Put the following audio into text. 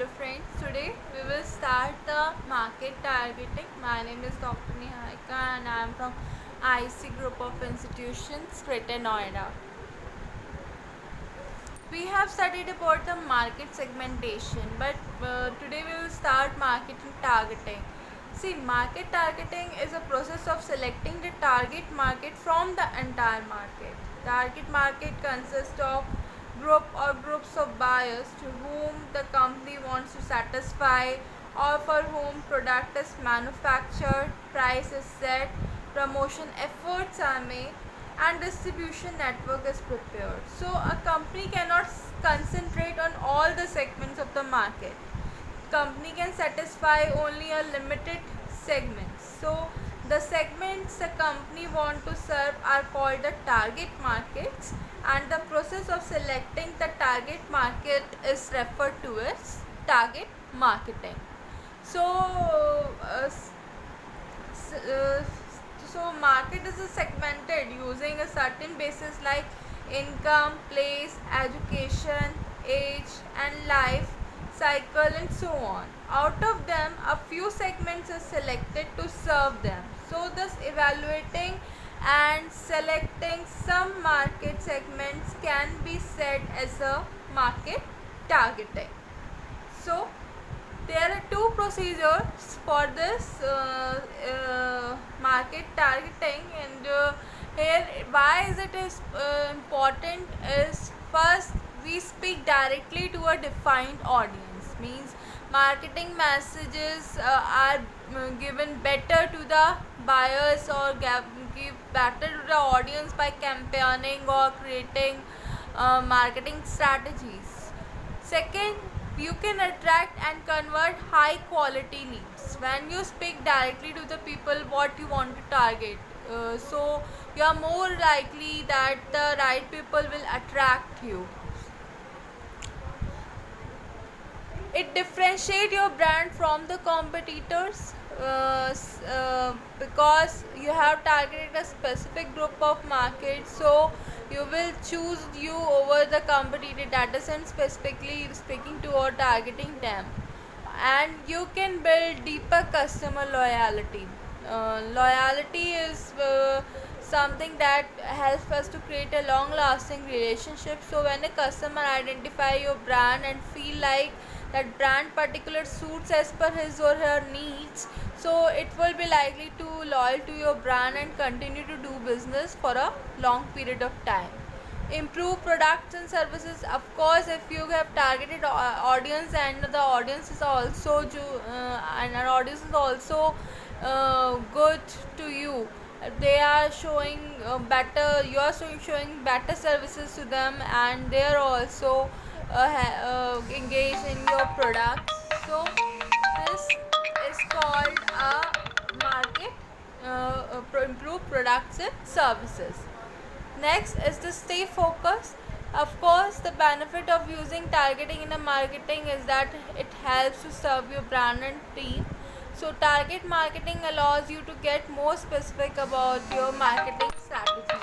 Hello friends, today we will start the market targeting. My name is Dr. Niharika and I am from IC Group of Institutions, Greater Noida. We have studied about the market segmentation, but today we will start marketing targeting. See, market targeting is a process of selecting the target market from the entire market. Target market consists of group or groups of buyers to whom the company wants to satisfy or for whom product is manufactured, price is set, promotion efforts are made and distribution network is prepared. So a company cannot concentrate on all the segments of the market. Company can satisfy only a limited segments. So the segments the company want to serve are called the target markets, and the process of selecting the target market is referred to as target marketing. So so market is segmented using a certain basis like income, place, education, age and life cycle and so on. Out of them, a few segments are selected to serve them. So thus evaluating and selecting some market segments can be said as a market targeting. So there are two procedures for this market targeting, and here why is it is important is, first, we speak directly to a defined audience, means marketing messages are given better to the buyers or give better to the audience by campaigning or creating marketing strategies. Second, you can attract and convert high quality leads when you speak directly to the people what you want to target. So you are more likely that the right people will attract you. It differentiates your brand from the competitors because you have targeted a specific group of market, so you will choose you over the competitor, that isn't specifically speaking to or targeting them. And you can build deeper customer loyalty. Loyalty is something that helps us to create a long lasting relationship. So when a customer identify your brand and feel like that brand particular suits as per his or her needs, so it will be likely to loyal to your brand and continue to do business for a long period of time. Improve products and services. Of course, if you have targeted audience and the audience is also and our audience is also good to you, they are showing better, you are showing better services to them, and they are also engaged in your products. So this is called a market improve products and services. Next is to stay focused. Of course, the benefit of using targeting in a marketing is that it helps to serve your brand and team. So target marketing allows you to get more specific about your marketing strategy.